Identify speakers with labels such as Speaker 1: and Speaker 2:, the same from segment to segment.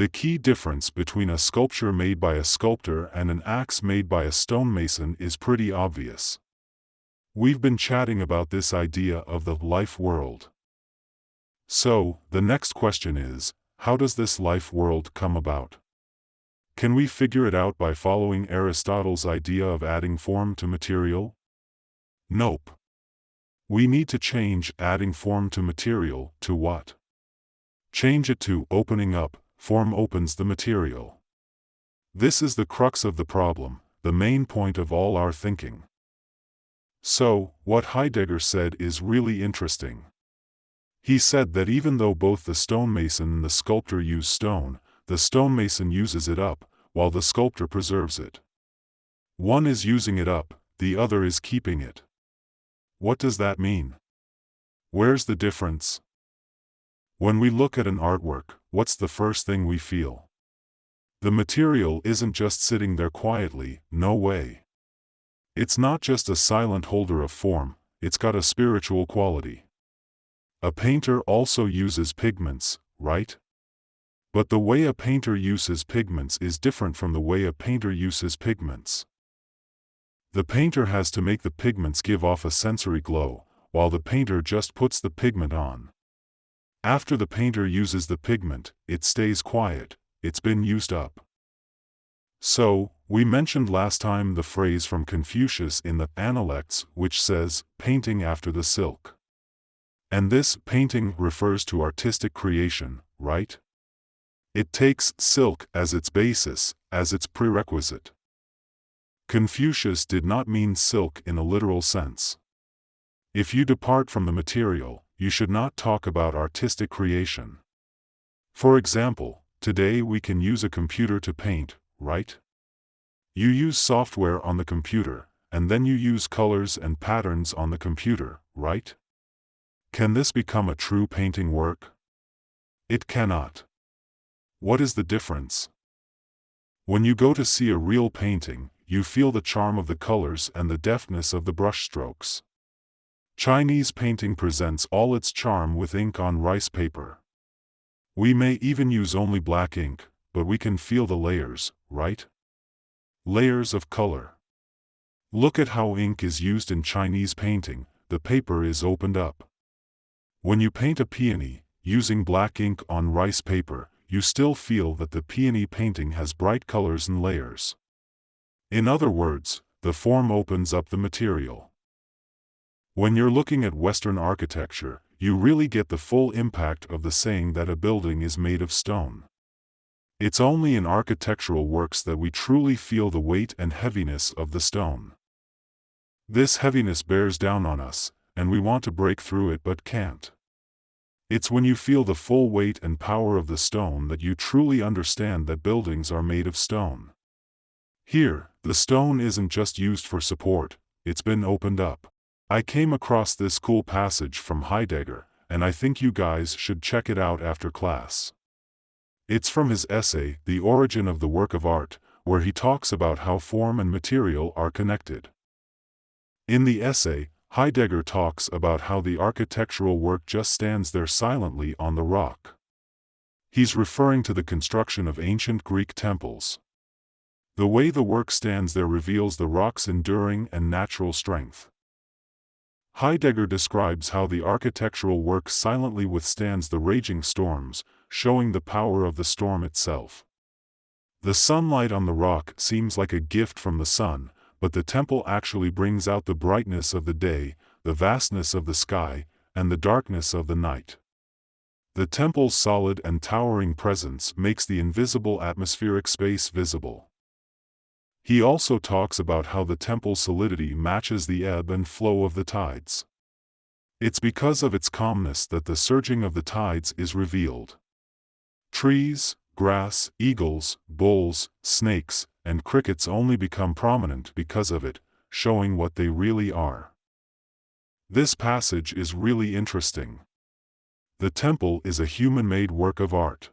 Speaker 1: The key difference between a sculpture made by a sculptor and an axe made by a stonemason is pretty obvious. We've been chatting about this idea of the life world. So, the next question is, how does this life world come about? Can we figure it out by following Aristotle's idea of adding form to material? Nope. We need to change adding form to material to what? Change it to opening up. Form opens the material. This is the crux of the problem, the main point of all our thinking. So, what Heidegger said is really interesting. He said that even though both the stonemason and the sculptor use stone, the stonemason uses it up, while the sculptor preserves it. One is using it up, the other is keeping it. What does that mean? Where's the difference? When we look at an artwork, what's the first thing we feel? The material isn't just sitting there quietly, no way. It's not just a silent holder of form, it's got a spiritual quality. A painter also uses pigments, right? But the way a painter uses pigments is different from the way a painter uses pigments. The painter has to make the pigments give off a sensory glow, while the painter just puts the pigment on. After the painter uses the pigment, it stays quiet, it's been used up. So, we mentioned last time the phrase from Confucius in the Analects which says, painting after the silk. And this painting refers to artistic creation, right? It takes silk as its basis, as its prerequisite. Confucius did not mean silk in a literal sense. If you depart from the material, you should not talk about artistic creation. For example, today we can use a computer to paint, right? You use software on the computer, and then you use colors and patterns on the computer, right? Can this become a true painting work? It cannot. What is the difference? When you go to see a real painting, you feel the charm of the colors and the deftness of the brushstrokes. Chinese painting presents all its charm with ink on rice paper. We may even use only black ink, but we can feel the layers, right? Layers of color. Look at how ink is used in Chinese painting, the paper is opened up. When you paint a peony, using black ink on rice paper, you still feel that the peony painting has bright colors and layers. In other words, the form opens up the material. When you're looking at Western architecture, you really get the full impact of the saying that a building is made of stone. It's only in architectural works that we truly feel the weight and heaviness of the stone. This heaviness bears down on us, and we want to break through it but can't. It's when you feel the full weight and power of the stone that you truly understand that buildings are made of stone. Here, the stone isn't just used for support, it's been opened up. I came across this cool passage from Heidegger, and I think you guys should check it out after class. It's from his essay, The Origin of the Work of Art, where he talks about how form and material are connected. In the essay, Heidegger talks about how the architectural work just stands there silently on the rock. He's referring to the construction of ancient Greek temples. The way the work stands there reveals the rock's enduring and natural strength. Heidegger describes how the architectural work silently withstands the raging storms, showing the power of the storm itself. The sunlight on the rock seems like a gift from the sun, but the temple actually brings out the brightness of the day, the vastness of the sky, and the darkness of the night. The temple's solid and towering presence makes the invisible atmospheric space visible. He also talks about how the temple's solidity matches the ebb and flow of the tides. It's because of its calmness that the surging of the tides is revealed. Trees, grass, eagles, bulls, snakes, and crickets only become prominent because of it, showing what they really are. This passage is really interesting. The temple is a human-made work of art.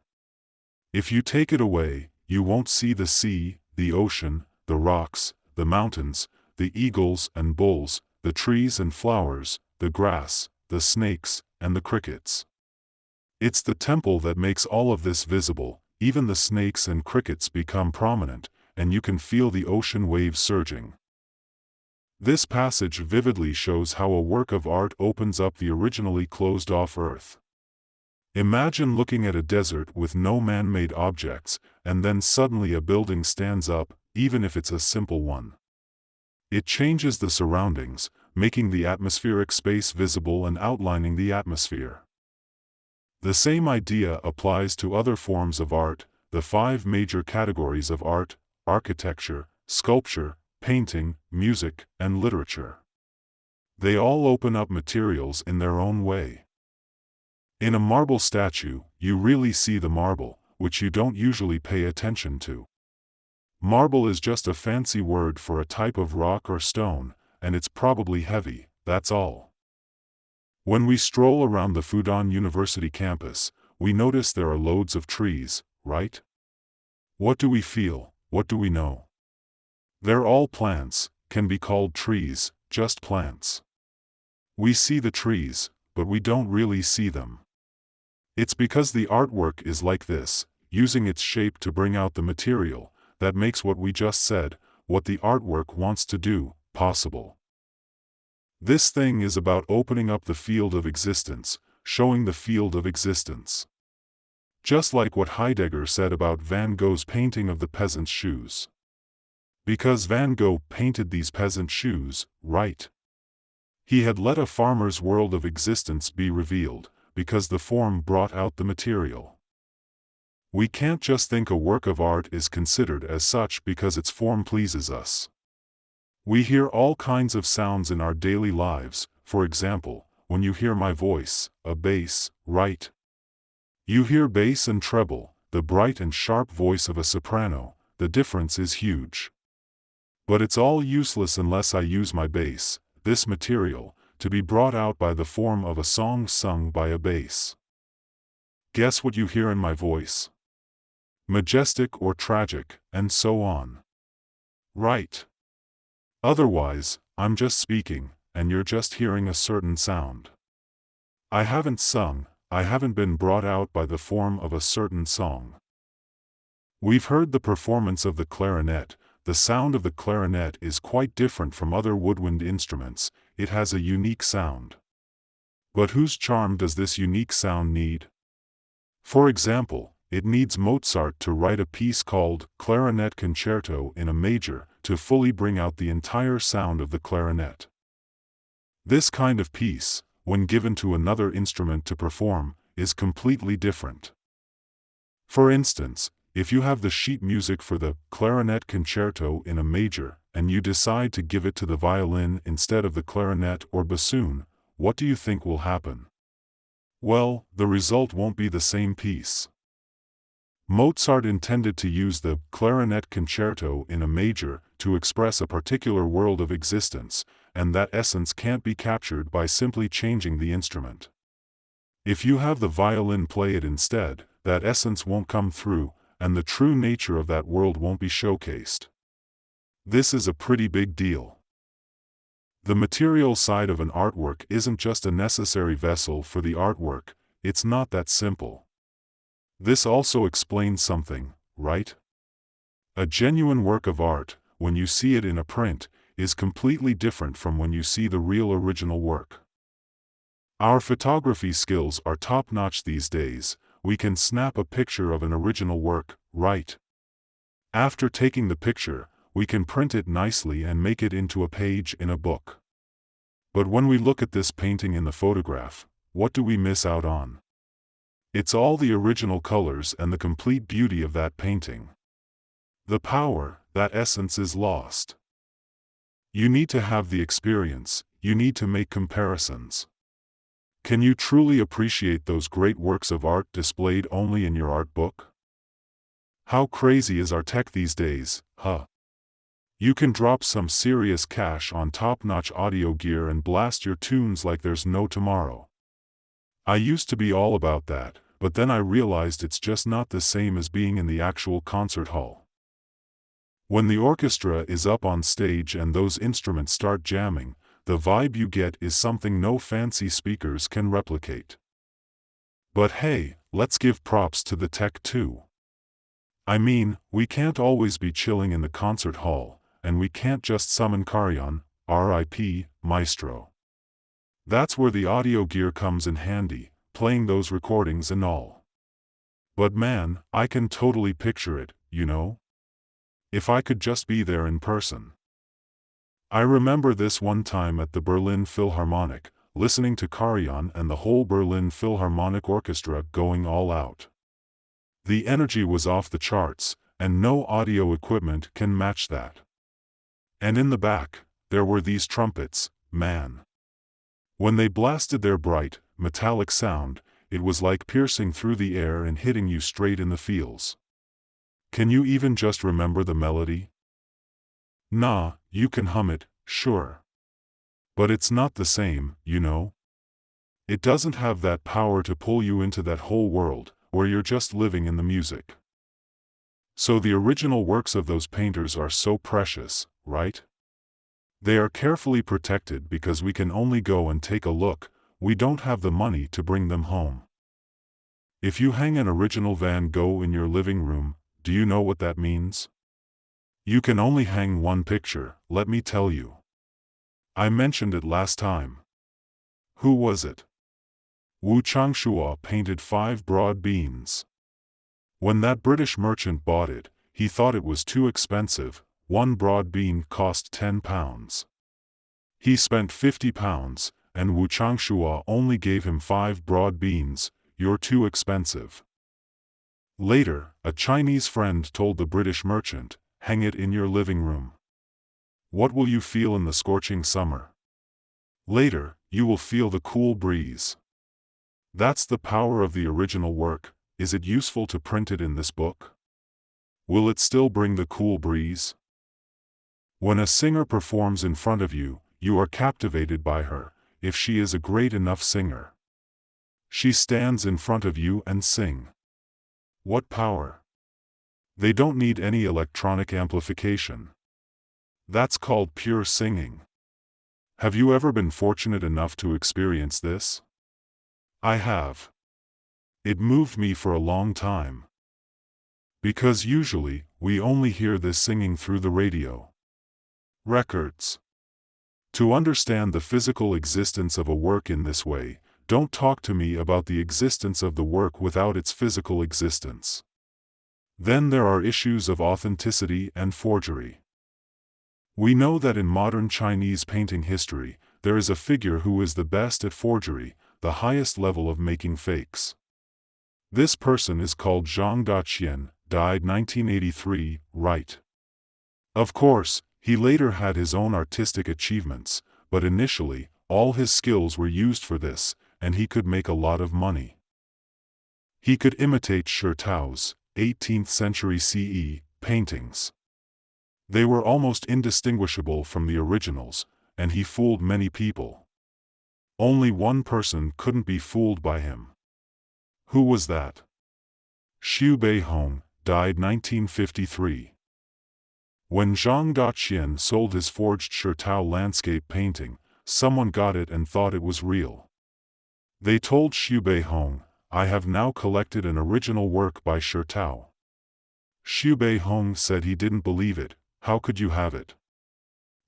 Speaker 1: If you take it away, you won't see the sea, the ocean, the rocks, the mountains, the eagles and bulls, the trees and flowers, the grass, the snakes, and the crickets. It's the temple that makes all of this visible, even the snakes and crickets become prominent, and you can feel the ocean waves surging. This passage vividly shows how a work of art opens up the originally closed-off earth. Imagine looking at a desert with no man-made objects, and then suddenly a building stands up, even if it's a simple one. It changes the surroundings, making the atmospheric space visible and outlining the atmosphere. The same idea applies to other forms of art, the 5 major categories of art: architecture, sculpture, painting, music, and literature. They all open up materials in their own way. In a marble statue, you really see the marble, which you don't usually pay attention to. Marble is just a fancy word for a type of rock or stone, and it's probably heavy, that's all. When we stroll around the Fudan University campus, we notice there are loads of trees, right? What do we feel? What do we know? They're all plants, can be called trees, just plants. We see the trees, but we don't really see them. It's because the artwork is like this, using its shape to bring out the material, that makes what we just said, what the artwork wants to do, possible. This thing is about opening up the field of existence, showing the field of existence. Just like what Heidegger said about Van Gogh's painting of the peasant's shoes. Because Van Gogh painted these peasant shoes, right? He had let a farmer's world of existence be revealed, because the form brought out the material. We can't just think a work of art is considered as such because its form pleases us. We hear all kinds of sounds in our daily lives. For example, when you hear my voice, a bass, right? You hear bass and treble, the bright and sharp voice of a soprano. The difference is huge. But it's all useless unless I use my bass, this material, to be brought out by the form of a song sung by a bass. Guess what you hear in my voice? Majestic or tragic, and so on. Right? Otherwise, I'm just speaking, and you're just hearing a certain sound. I haven't sung, I haven't been brought out by the form of a certain song. We've heard the performance of the clarinet. The sound of the clarinet is quite different from other woodwind instruments. It has a unique sound. But whose charm does this unique sound need? For example, it needs Mozart to write a piece called Clarinet Concerto in A major to fully bring out the entire sound of the clarinet. This kind of piece, when given to another instrument to perform, is completely different. For instance, if you have the sheet music for the Clarinet Concerto in A major, and you decide to give it to the violin instead of the clarinet or bassoon, what do you think will happen? Well, the result won't be the same piece. Mozart intended to use the Clarinet Concerto in A major to express a particular world of existence, and that essence can't be captured by simply changing the instrument. If you have the violin play it instead, that essence won't come through, and the true nature of that world won't be showcased. This is a pretty big deal. The material side of an artwork isn't just a necessary vessel for the artwork, it's not that simple. This also explains something, right? A genuine work of art, when you see it in a print, is completely different from when you see the real original work. Our photography skills are top-notch these days. We can snap a picture of an original work, right? After taking the picture, we can print it nicely and make it into a page in a book. But when we look at this painting in the photograph, what do we miss out on? It's all the original colors and the complete beauty of that painting. The power, that essence is lost. You need to have the experience, you need to make comparisons. Can you truly appreciate those great works of art displayed only in your art book? How crazy is our tech these days, huh? You can drop some serious cash on top-notch audio gear and blast your tunes like there's no tomorrow. I used to be all about that, but then I realized it's just not the same as being in the actual concert hall. When the orchestra is up on stage and those instruments start jamming, the vibe you get is something no fancy speakers can replicate. But hey, let's give props to the tech too. I mean, we can't always be chilling in the concert hall, and we can't just summon Carrion, R.I.P., Maestro. That's where the audio gear comes in handy, playing those recordings and all. But man, I can totally picture it, you know? If I could just be there in person. I remember this one time at the Berlin Philharmonic, listening to Carrion and the whole Berlin Philharmonic Orchestra going all out. The energy was off the charts, and no audio equipment can match that. And in the back, there were these trumpets, man. When they blasted their bright, metallic sound, it was like piercing through the air and hitting you straight in the feels. Can you even just remember the melody? Nah, you can hum it, sure. But it's not the same, you know? It doesn't have that power to pull you into that whole world, where you're just living in the music. So the original works of those painters are so precious, right? They are carefully protected because we can only go and take a look, we don't have the money to bring them home. If you hang an original Van Gogh in your living room, do you know what that means? You can only hang one picture, let me tell you. I mentioned it last time. Who was it? Wu Changshua painted 5 broad beans. When that British merchant bought it, he thought it was too expensive. One broad bean cost £10. He spent £50, and Wu Changshua only gave him 5 broad beans. You're too expensive. Later, a Chinese friend told the British merchant, hang it in your living room. What will you feel in the scorching summer? Later, you will feel the cool breeze. That's the power of the original work. Is it useful to print it in this book? Will it still bring the cool breeze? When a singer performs in front of you, you are captivated by her, if she is a great enough singer. She stands in front of you and sing. What power! They don't need any electronic amplification. That's called pure singing. Have you ever been fortunate enough to experience this? I have. It moved me for a long time. Because usually, we only hear this singing through the radio. Records. To understand the physical existence of a work in this way, don't talk to me about the existence of the work without its physical existence. Then there are issues of authenticity and forgery. We know that in modern Chinese painting history, there is a figure who is the best at forgery, the highest level of making fakes. This person is called Zhang Daqian, died 1983, right? Of course, he later had his own artistic achievements, but initially, all his skills were used for this, and he could make a lot of money. He could imitate Shurtao's 18th century CE paintings. They were almost indistinguishable from the originals, and he fooled many people. Only one person couldn't be fooled by him. Who was that? Xu Beihong, died 1953. When Zhang Daqian sold his forged Shurtao landscape painting, someone got it and thought it was real. They told Xu Beihong, I have now collected an original work by Shurtao. Xu Beihong said he didn't believe it. How could you have it?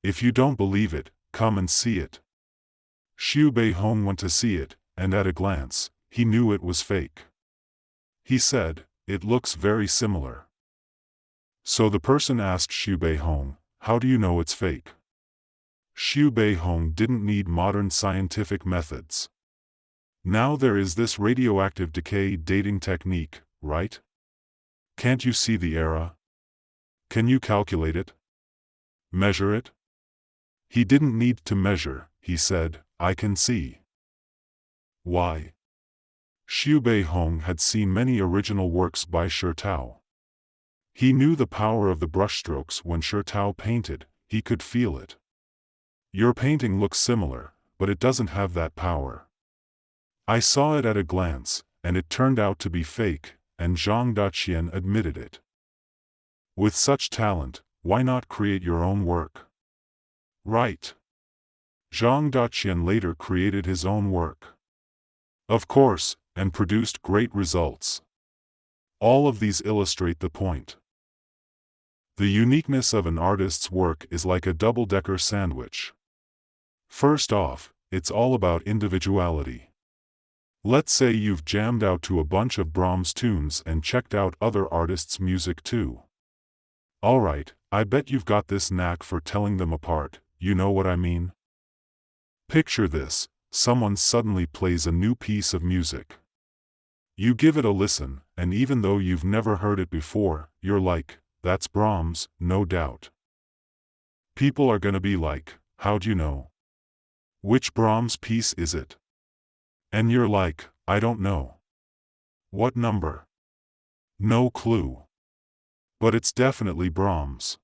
Speaker 1: If you don't believe it, come and see it. Xu Beihong went to see it, and at a glance, he knew it was fake. He said, it looks very similar. So the person asked Xu Beihong, how do you know it's fake? Xu Beihong didn't need modern scientific methods. Now there is this radioactive decay dating technique, right? Can't you see the era? Can you calculate it? Measure it? He didn't need to measure, he said, I can see. Why? Xu Beihong had seen many original works by Shurtao. He knew the power of the brushstrokes when Shurtao painted, he could feel it. Your painting looks similar, but it doesn't have that power. I saw it at a glance, and it turned out to be fake, and Zhang Daqian admitted it. With such talent, why not create your own work? Right. Zhang Daqian later created his own work. Of course, and produced great results. All of these illustrate the point. The uniqueness of an artist's work is like a double-decker sandwich. First off, it's all about individuality. Let's say you've jammed out to a bunch of Brahms tunes and checked out other artists' music too. Alright, I bet you've got this knack for telling them apart, you know what I mean? Picture this, someone suddenly plays a new piece of music. You give it a listen, and even though you've never heard it before, you're like, that's Brahms, no doubt. People are gonna be like, how'd you know? Which Brahms piece is it? And you're like, I don't know. What number? No clue. But it's definitely Brahms.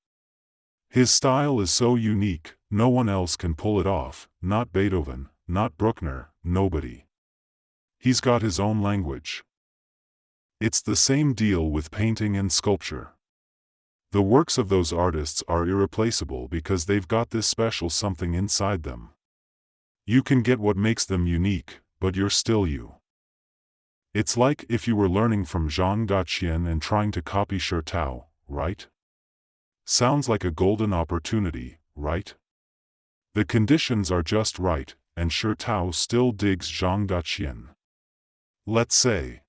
Speaker 1: His style is so unique, no one else can pull it off, not Beethoven, not Bruckner, nobody. He's got his own language. It's the same deal with painting and sculpture. The works of those artists are irreplaceable because they've got this special something inside them. You can get what makes them unique, but you're still you. It's like if you were learning from Zhang Daqian and trying to copy Shi Tao, right? Sounds like a golden opportunity, right? The conditions are just right, and Shi Tao still digs Zhang Daqian. Let's say.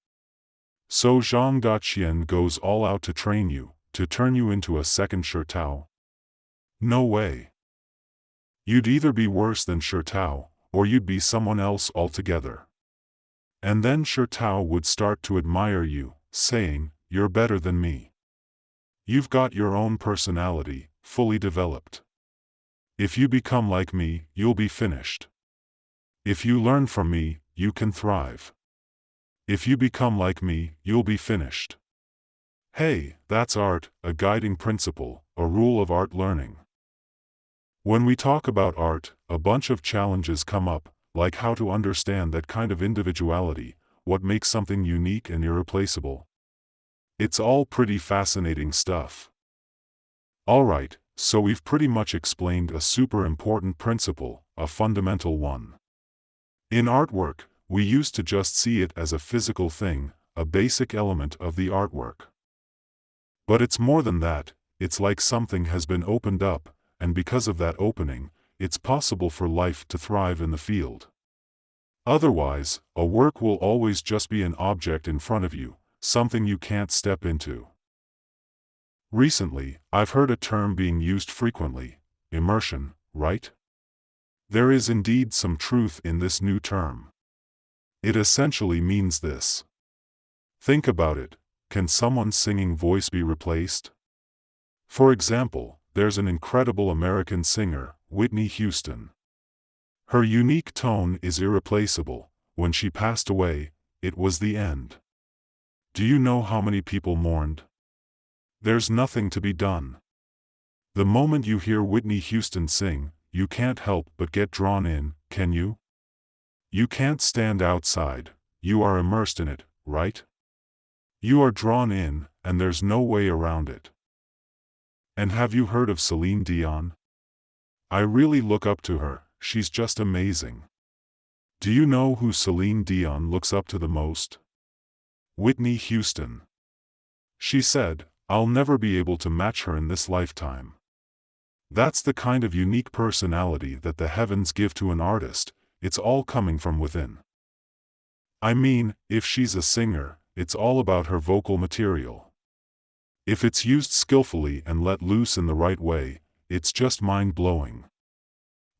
Speaker 1: So Zhang Daqian goes all out to train you, to turn you into a second Shi Tao? No way. You'd either be worse than Shi Tao, or you'd be someone else altogether. And then Shi Tao would start to admire you, saying, you're better than me. You've got your own personality, fully developed. If you become like me, you'll be finished. If you learn from me, you can thrive. If you become like me, you'll be finished. Hey, that's art, a guiding principle, a rule of art learning. When we talk about art, a bunch of challenges come up, like how to understand that kind of individuality, what makes something unique and irreplaceable. It's all pretty fascinating stuff. Alright, so we've pretty much explained a super important principle, a fundamental one. In artwork, we used to just see it as a physical thing, a basic element of the artwork. But it's more than that, it's like something has been opened up, and because of that opening, it's possible for life to thrive in the field. Otherwise, a work will always just be an object in front of you, something you can't step into. Recently, I've heard a term being used frequently, immersion, right? There is indeed some truth in this new term. It essentially means this. Think about it, can someone's singing voice be replaced? For example, there's an incredible American singer, Whitney Houston. Her unique tone is irreplaceable. When she passed away, it was the end. Do you know how many people mourned? There's nothing to be done. The moment you hear Whitney Houston sing, you can't help but get drawn in, can you? You can't stand outside, you are immersed in it, right? You are drawn in, and there's no way around it. And have you heard of Celine Dion? I really look up to her, she's just amazing. Do you know who Celine Dion looks up to the most? Whitney Houston. She said, I'll never be able to match her in this lifetime. That's the kind of unique personality that the heavens give to an artist, it's all coming from within. I mean, if she's a singer, it's all about her vocal material. If it's used skillfully and let loose in the right way, it's just mind-blowing.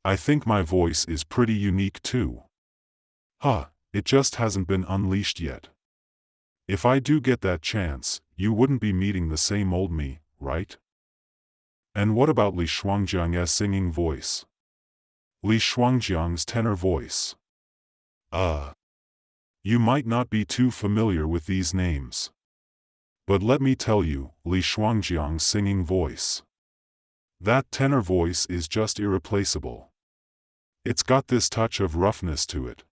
Speaker 1: I think my voice is pretty unique too. It just hasn't been unleashed yet. If I do get that chance, you wouldn't be meeting the same old me, right? And what about Li Shuangjiang's singing voice? Li Shuangjiang's tenor voice. You might not be too familiar with these names. But let me tell you, Li Shuangjiang's singing voice. That tenor voice is just irreplaceable. It's got this touch of roughness to it.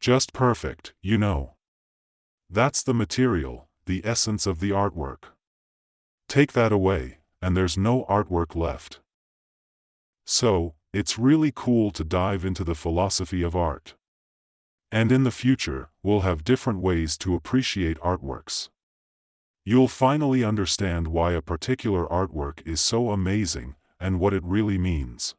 Speaker 1: Just perfect, you know. That's the material, the essence of the artwork. Take that away, and there's no artwork left. So, it's really cool to dive into the philosophy of art. And in the future, we'll have different ways to appreciate artworks. You'll finally understand why a particular artwork is so amazing, and what it really means.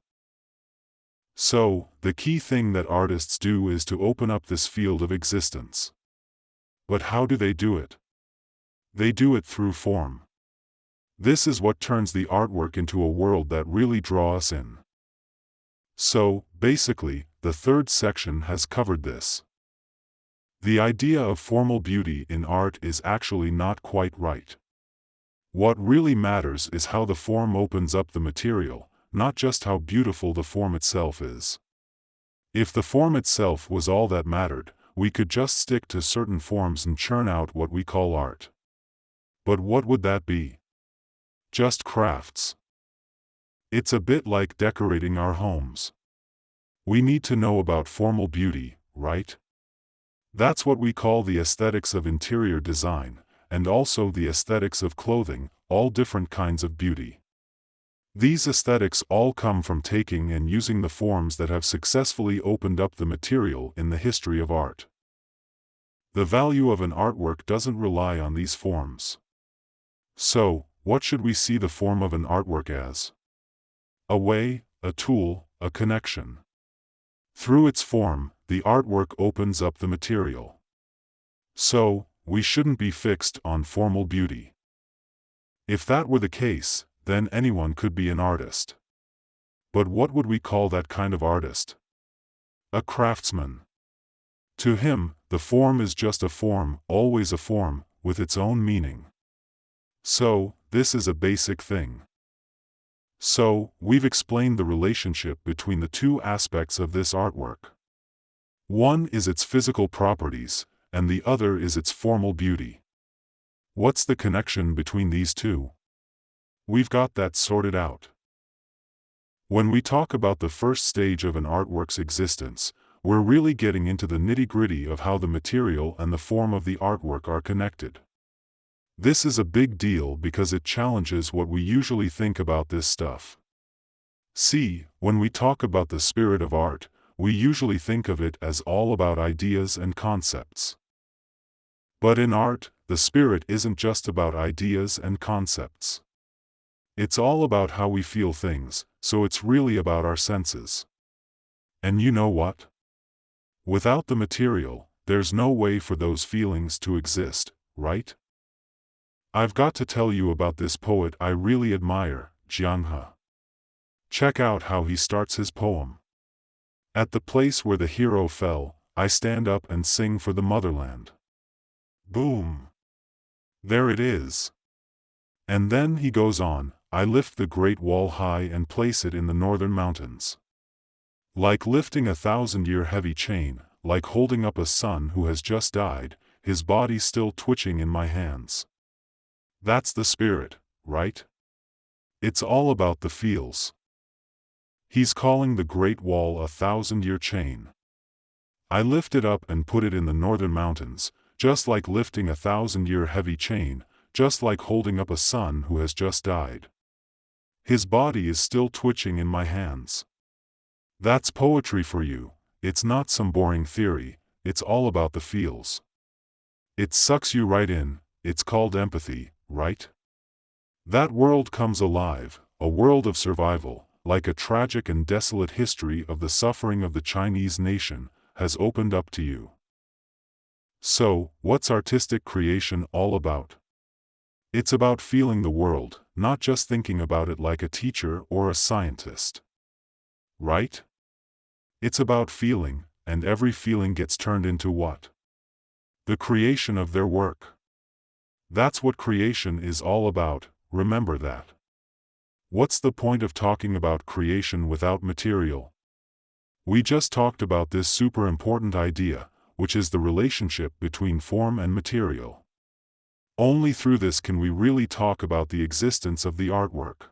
Speaker 1: So, the key thing that artists do is to open up this field of existence. But how do they do it? They do it through form. This is what turns the artwork into a world that really draws us in. So, basically, the third section has covered this. The idea of formal beauty in art is actually not quite right. What really matters is how the form opens up the material, not just how beautiful the form itself is. If the form itself was all that mattered, we could just stick to certain forms and churn out what we call art. But what would that be? Just crafts. It's a bit like decorating our homes. We need to know about formal beauty, right? That's what we call the aesthetics of interior design, and also the aesthetics of clothing, all different kinds of beauty. These aesthetics all come from taking and using the forms that have successfully opened up the material in the history of art. The value of an artwork doesn't rely on these forms. So, what should we see the form of an artwork as? A way, a tool, a connection. Through its form, the artwork opens up the material. So, we shouldn't be fixed on formal beauty. If that were the case, then anyone could be an artist. But what would we call that kind of artist? A craftsman. To him, the form is just a form, always a form, with its own meaning. So, this is a basic thing. So, we've explained the relationship between the two aspects of this artwork. One is its physical properties, and the other is its formal beauty. What's the connection between these two? We've got that sorted out. When we talk about the first stage of an artwork's existence, we're really getting into the nitty-gritty of how the material and the form of the artwork are connected. This is a big deal because it challenges what we usually think about this stuff. See, when we talk about the spirit of art, we usually think of it as all about ideas and concepts. But in art, the spirit isn't just about ideas and concepts. It's all about how we feel things, so it's really about our senses. And you know what? Without the material, there's no way for those feelings to exist, right? I've got to tell you about this poet I really admire, Jiang He. Check out how he starts his poem. At the place where the hero fell, I stand up and sing for the motherland. Boom! There it is. And then he goes on, I lift the Great Wall high and place it in the northern mountains. Like lifting 1,000-year heavy chain, like holding up a son who has just died, his body still twitching in my hands. That's the spirit, right? It's all about the feels. He's calling the Great Wall a 1,000-year chain. I lift it up and put it in the northern mountains, just like lifting 1,000-year heavy chain, just like holding up a son who has just died. His body is still twitching in my hands. That's poetry for you. It's not some boring theory, it's all about the feels. It sucks you right in, it's called empathy, right? That world comes alive, a world of survival, like a tragic and desolate history of the suffering of the Chinese nation, has opened up to you. So, what's artistic creation all about? It's about feeling the world, not just thinking about it like a teacher or a scientist. Right? It's about feeling, and every feeling gets turned into what? The creation of their work. That's what creation is all about, remember that. What's the point of talking about creation without material? We just talked about this super important idea, which is the relationship between form and material. Only through this can we really talk about the existence of the artwork.